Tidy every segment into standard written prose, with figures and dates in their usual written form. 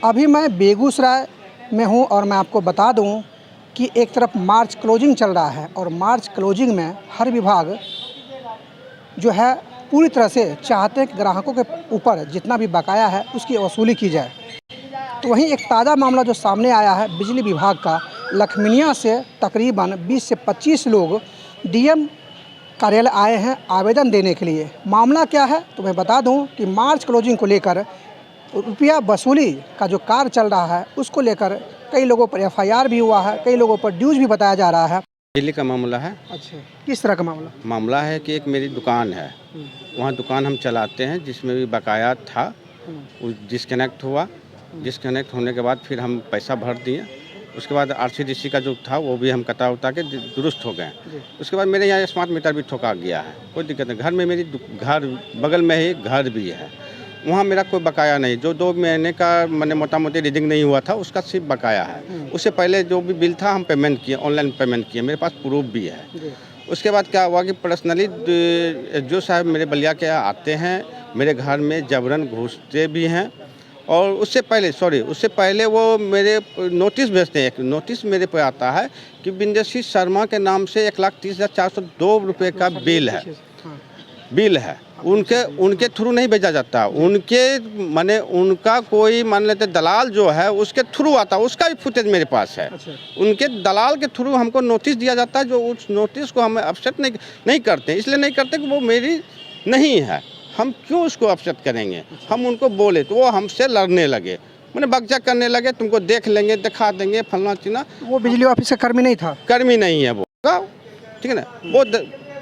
अभी मैं बेगूसराय में हूं और मैं आपको बता दूं कि एक तरफ मार्च क्लोजिंग चल रहा है और मार्च क्लोजिंग में हर विभाग जो है पूरी तरह से चाहते हैं कि ग्राहकों के ऊपर जितना भी बकाया है उसकी वसूली की जाए। तो वहीं एक ताज़ा मामला जो सामने आया है बिजली विभाग का, लखमीनिया से तकरीबन 20 से 25 लोग डीएम कार्यालय आए हैं आवेदन देने के लिए। मामला क्या है तो मैं बता दूं कि मार्च क्लोजिंग को लेकर रुपया वसूली का जो कार्य चल रहा है उसको लेकर कई लोगों पर एफआईआर भी हुआ है, कई लोगों पर ड्यूज भी बताया जा रहा है। बिजली का मामला है। अच्छा, किस तरह का मामला? मामला है कि एक मेरी दुकान है, वहाँ दुकान हम चलाते हैं, जिसमें भी बकाया था वो डिस्कनेक्ट हुआ। डिस्कनेक्ट होने के बाद फिर हम पैसा भर दिए। उसके बाद आरसीडीसी का जो था वो भी हम कटा उता के दुरुस्त हो गए। उसके बाद मेरे यहाँ स्मार्ट मीटर भी ठोका गया है, कोई दिक्कत नहीं। घर में मेरी घर बगल में ही घर भी है, वहाँ मेरा कोई बकाया नहीं। जो 2 महीने का मैंने मोटा मोटी रीडिंग नहीं हुआ था उसका सिर्फ बकाया है। उससे पहले जो भी बिल था हम पेमेंट किए, ऑनलाइन पेमेंट किए, मेरे पास प्रूफ भी है। उसके बाद क्या हुआ कि पर्सनली जो साहब मेरे बलिया के आते हैं मेरे घर में जबरन घुसते भी हैं। और उससे पहले वो मेरे नोटिस भेजते हैं। एक नोटिस मेरे पे आता है कि बिंदेशी शर्मा के नाम से 1,30,402 रुपये का बिल है। उनके थ्रू नहीं भेजा जाता, उनका कोई मान लेते दलाल जो है उसके थ्रू आता है, उसका भी फुटेज मेरे पास है। अच्छा। उनके दलाल के थ्रू हमको नोटिस दिया जाता है, जो उस नोटिस को हम अपसेट नहीं करते, इसलिए नहीं करते कि वो मेरी नहीं है, हम क्यों उसको अपसेट करेंगे। अच्छा। हम उनको बोले तो वो हमसे लड़ने लगे, मैंने बकझक करने लगे, तुमको देख लेंगे, दिखा देंगे, फलना चिना। वो बिजली ऑफिस का कर्मी नहीं था, कर्मी नहीं है वो, ठीक है ना। वो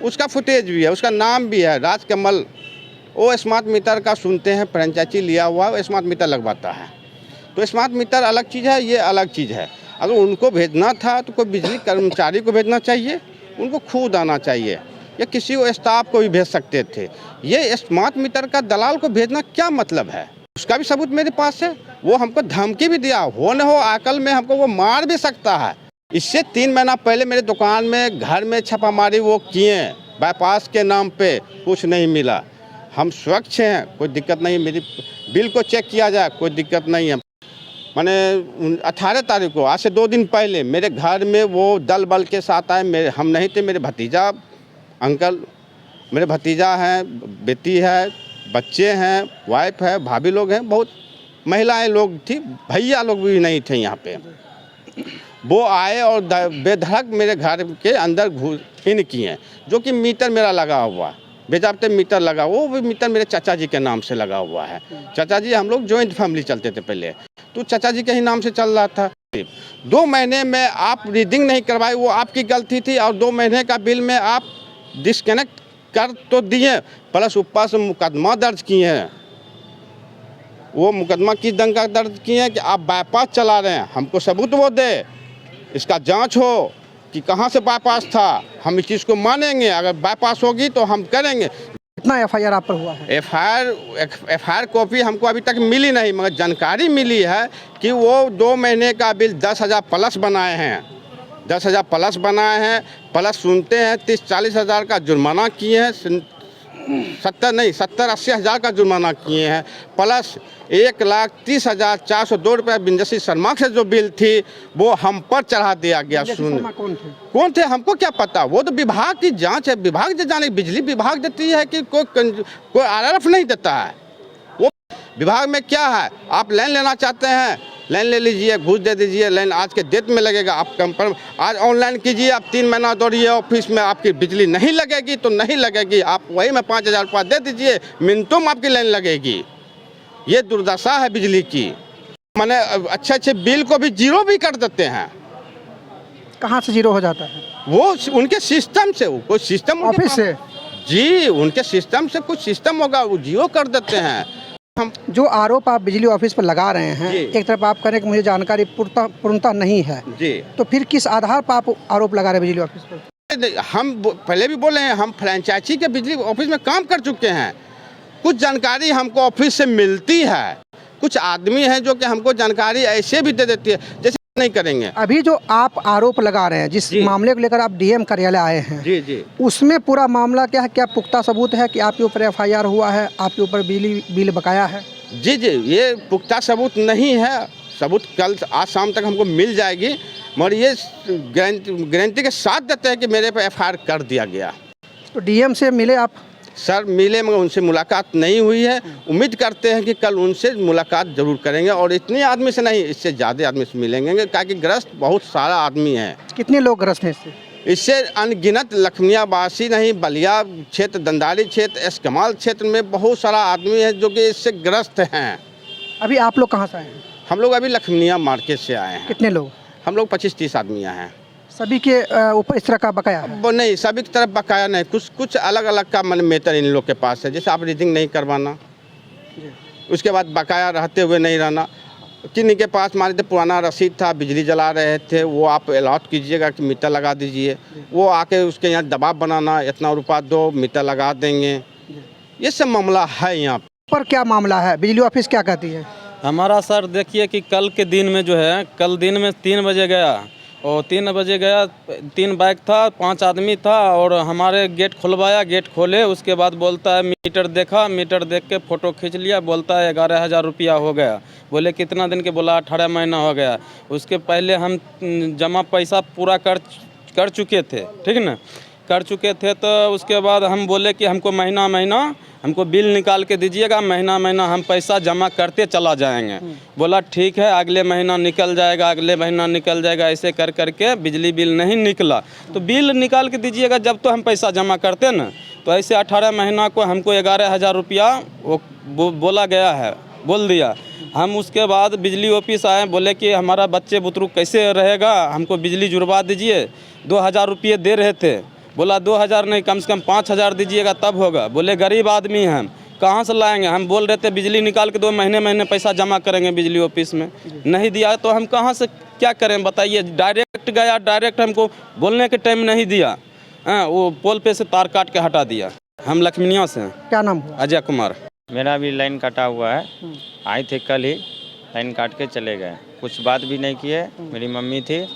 उसका फुटेज भी है, उसका नाम भी है राजकमल। वो स्मार्ट मीटर का सुनते हैं, फ्रेंचाइजी लिया हुआ है, स्मार्ट मीटर लगवाता है। तो स्मार्ट मीटर अलग चीज़ है, ये अलग चीज़ है। अगर उनको भेजना था तो कोई बिजली कर्मचारी को भेजना चाहिए, उनको खुद आना चाहिए, या किसी को स्टाफ को भी भेज सकते थे। ये स्मार्ट मीटर का दलाल को भेजना क्या मतलब है? उसका भी सबूत मेरे पास है। वो हमको धमकी भी दिया, हो न हो अकल में हमको वो मार भी सकता है। इससे 3 महीना पहले मेरे दुकान में घर में छापामारी वो किए, बाईपास के नाम पे कुछ नहीं मिला। हम स्वच्छ हैं, कोई दिक्कत नहीं। मेरी बिल को चेक किया जाए, कोई दिक्कत नहीं है। मैंने 18 तारीख को, आज से 2 दिन पहले मेरे घर में वो दल बल के साथ आए। हम नहीं थे, मेरे भतीजा अंकल, मेरे भतीजा हैं, बेटी है, बच्चे हैं, वाइफ है, भाभी लोग हैं, बहुत महिलाएं लोग थी, भैया लोग भी नहीं थे यहाँ पे। वो आए और बेधड़क मेरे घर के अंदर इन किए, जो कि मीटर मेरा लगा हुआ, बेजाबते मीटर लगा, वो भी मीटर मेरे चाचा जी के नाम से लगा हुआ है। चाचा जी, हम लोग जॉइंट फैमिली चलते थे पहले, तो चाचा जी के ही नाम से चल रहा था। 2 महीने में आप रीडिंग नहीं करवाई, वो आपकी गलती थी। और 2 महीने का बिल में आप डिस्कनेक्ट कर तो दिए, प्लस ऊपर से मुकदमा दर्ज किए हैं। वो मुकदमा किस ढंग का दर्ज किए हैं कि आप बाईपास चला रहे हैं, हमको सबूत वो दे, इसका जांच हो कि कहाँ से बाईपास था, हम इस चीज़ को मानेंगे। अगर बाईपास होगी तो हम करेंगे। कितना एफआईआर आप पर हुआ है? एफआईआर कॉपी हमको अभी तक मिली नहीं, मगर जानकारी मिली है कि वो 2 महीने का बिल 10,000 प्लस बनाए हैं, 10,000 प्लस बनाए हैं। प्लस सुनते हैं 30-40 हज़ार का जुर्माना किए हैं, 70-80 हज़ार का जुर्माना किए हैं। प्लस 1,30,402 रुपये बिंदेशी शर्मा से जो बिल थी वो हम पर चढ़ा दिया गया। कौन थे हमको क्या पता, वो तो विभाग की जांच है, विभाग जो जाने, बिजली विभाग देती है कि कोई आरएफ नहीं देता है। वो विभाग में क्या है, आप लाइन लेना चाहते हैं, लाइन ले लीजिए, घूस दे दीजिए, लाइन आज के डेट में लगेगा। आप कंफर्म आज ऑनलाइन कीजिए, आप 3 महीना दौड़िए ऑफिस में, आपकी बिजली नहीं लगेगी तो नहीं लगेगी। आप वही में 5,000 रुपये दे दीजिए, मिनटों में आपकी लाइन लगेगी। ये दुर्दशा है बिजली की। मैंने अच्छे बिल को भी जीरो भी कर देते हैं। कहाँ से जीरो हो जाता है? वो उनके सिस्टम से, कोई सिस्टम ऑफिस से जी, उनके सिस्टम से कुछ सिस्टम होगा, वो जीरो कर देते हैं। हम जो आरोप आप बिजली ऑफिस पर लगा रहे हैं, एक तरफ आप कह रहे हैं कि मुझे जानकारी पूर्णतः नहीं है जी, तो फिर किस आधार पर आप आरोप लगा रहे हैं बिजली ऑफिस पर? हम पहले भी बोले हैं, हम फ्रेंचाइजी के बिजली ऑफिस में काम कर चुके हैं। कुछ जानकारी हमको ऑफिस से मिलती है, कुछ आदमी हैं जो कि हमको जानकारी ऐसे भी दे देती है, जैसे नहीं करेंगे। अभी जो आप आरोप लगा रहे हैं, जिस मामले को लेकर आप डीएम कार्यालय आए हैं, जी जी, उसमें पूरा मामला क्या है? क्या पुख्ता सबूत है कि आपके ऊपर एफआईआर हुआ है, आपके ऊपर बिजली बिल बकाया है? जी जी, ये पुख्ता सबूत नहीं है। सबूत कल आज शाम तक हमको मिल जाएगी, मगर ये गारंटी के साथ देते हैं कि मेरे पे एफआईआर कर दिया गया। तो डीएम से मिले आप? सर मिले, मगर उनसे मुलाकात नहीं हुई है। उम्मीद करते हैं कि कल उनसे मुलाकात जरूर करेंगे, और इतने आदमी से नहीं, इससे ज़्यादा आदमी से मिलेंगे, ताकि ग्रस्त बहुत सारा आदमी है। कितने लोग ग्रस्त हैं इससे? इससे अनगिनत लखनियावासी नहीं, बलिया क्षेत्र, दंदारी क्षेत्र, एसकमाल क्षेत्र में बहुत सारा आदमी है जो कि इससे ग्रस्त हैं। अभी आप लोग कहाँ से आए हैं? हम लोग अभी लखनिया मार्केट से आए हैं। कितने लोग? हम लोग 25-30 आदमी हैं। सभी के ऊपर इस तरह का बकाया है? वो नहीं, सभी की तरफ बकाया नहीं, कुछ अलग अलग का मेटर इन लोग के पास है। जैसे आप रीडिंग नहीं करवाना, उसके बाद बकाया रहते हुए नहीं रहना। किन्हीं के पास मान लीजिए पुराना रसीद था, बिजली जला रहे थे, वो आप अलॉट कीजिएगा कि मीटर लगा दीजिए, वो आके उसके यहाँ दबाव बनाना, इतना रुपया दो मीटर लगा देंगे। ये सब मामला है यहाँ पर। क्या मामला है? बिजली ऑफिस क्या कहती है? हमारा सर देखिए कि कल के दिन में जो है, कल दिन में 3 बजे गया, और 3 बजे गया, 3 बाइक था, 5 आदमी था, और हमारे गेट खुलवाया। गेट खोले, उसके बाद बोलता है मीटर देखा, मीटर देख के फ़ोटो खींच लिया, बोलता है 11,000 रुपया हो गया। बोले कितना दिन के? बोला 18 महीना हो गया। उसके पहले हम जमा पैसा पूरा कर चुके थे, ठीक ना, कर चुके थे। तो उसके बाद हम बोले कि हमको महीना महीना हमको बिल निकाल के दीजिएगा, महीना महीना हम पैसा जमा करते चला जाएंगे। बोला ठीक है, अगले महीना निकल जाएगा, अगले महीना निकल जाएगा। ऐसे कर करके बिजली बिल नहीं निकला। तो बिल निकाल के दीजिएगा जब तो हम पैसा जमा करते ना। तो ऐसे 18 महीना को हमको 11,000 रुपया वो बोला गया है, बोल दिया। हम उसके बाद बिजली ऑफिस आए, बोले कि हमारा बच्चे बुतरू कैसे रहेगा, हमको बिजली जुड़वा दीजिए। 2,000 रुपये दे रहे थे। बोला 2,000 नहीं, कम से कम 5,000 दीजिएगा तब होगा। बोले गरीब आदमी हैं हम, कहाँ से लाएंगे? हम बोल रहे थे बिजली निकाल के 2 महीने पैसा जमा करेंगे बिजली ऑफिस में। नहीं दिया तो हम कहाँ से क्या करें बताइए? डायरेक्ट गया, डायरेक्ट हमको बोलने के टाइम नहीं दिया। वो पोल पे से तार काट के हटा दिया। हम लखमिया से हैं। क्या नाम हुआ? अजय कुमार। मेरा भी लाइन कटा हुआ है। आए थे कल ही, लाइन काट के चले गए, कुछ बात भी नहीं किए। मेरी मम्मी थी,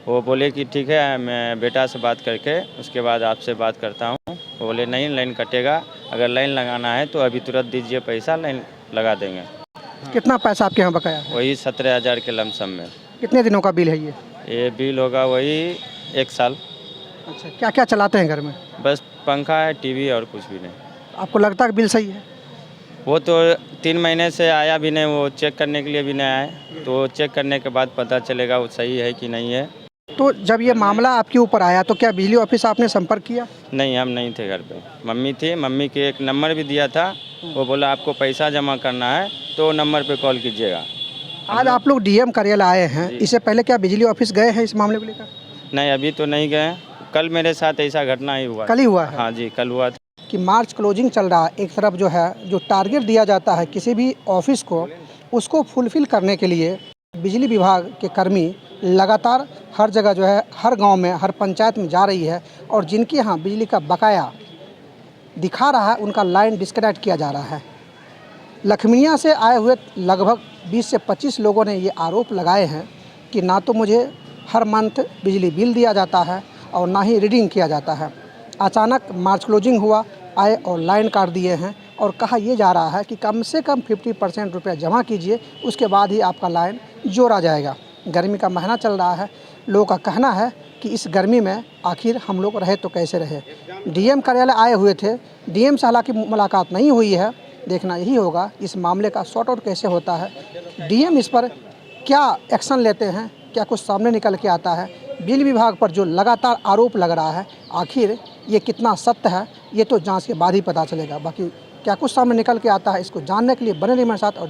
वो बोले कि ठीक है, मैं बेटा से बात करके उसके बाद आपसे बात करता हूँ। वो बोले नहीं, लाइन कटेगा, अगर लाइन लगाना है तो अभी तुरंत दीजिए पैसा, लाइन लगा देंगे। कितना पैसा आपके यहाँ बकाया है? वही 17,000 के लमसम में। कितने दिनों का बिल है ये? ये बिल होगा वही 1 साल। अच्छा, क्या क्या चलाते हैं घर में? बस पंखा है, टीवी, और कुछ भी नहीं। आपको लगता है कि बिल सही है? वो तो 3 महीने से आया भी नहीं, वो चेक करने के लिए भी नहीं आए। तो चेक करने के बाद पता चलेगा वो सही है कि नहीं है। तो जब ये मामला आपके ऊपर आया तो क्या बिजली ऑफिस आपने संपर्क किया? नहीं, हम नहीं थे घर पे, मम्मी थी। मम्मी के एक नंबर भी दिया था, वो बोला आपको पैसा जमा करना है तो नंबर पे कॉल कीजिएगा। आज आप लोग डीएम कार्यालय आए हैं, इससे पहले क्या बिजली ऑफिस गए हैं इस मामले को लेकर? नहीं, अभी तो नहीं गए। कल मेरे साथ ऐसा घटना ही हुआ। कल ही हुआ है? हाँ जी, कल हुआ था। कि मार्च क्लोजिंग चल रहा है, एक तरफ जो है जो टारगेट दिया जाता है किसी भी ऑफिस को, उसको फुलफिल करने के लिए बिजली विभाग के कर्मी लगातार हर जगह जो है, हर गांव में, हर पंचायत में जा रही है, और जिनके यहाँ बिजली का बकाया दिखा रहा है उनका लाइन डिस्कनेक्ट किया जा रहा है। लखमिया से आए हुए लगभग 20 से 25 लोगों ने ये आरोप लगाए हैं कि ना तो मुझे हर मंथ बिजली बिल दिया जाता है और ना ही रीडिंग किया जाता है। अचानक मार्च क्लोजिंग हुआ, आए और लाइन काट दिए हैं, और कहा यह जा रहा है कि कम से कम 50% रुपया जमा कीजिए, उसके बाद ही आपका लाइन जोड़ा जाएगा। गर्मी का महीना चल रहा है, लोगों का कहना है कि इस गर्मी में आखिर हम लोग रहे तो कैसे रहे। डीएम कार्यालय आए हुए थे, डीएम से हालांकि मुलाकात नहीं हुई है। देखना यही होगा इस मामले का सॉर्ट आउट कैसे होता है, डीएम इस पर क्या एक्शन लेते हैं, क्या कुछ सामने निकल के आता है। बिजली विभाग पर जो लगातार आरोप लग रहा है, आखिर ये कितना सत्य है, ये तो जांच के बाद ही पता चलेगा। बाकी क्या कुछ सामने निकल के आता है, इसको जानने के लिए बने रहिए मेरे साथ और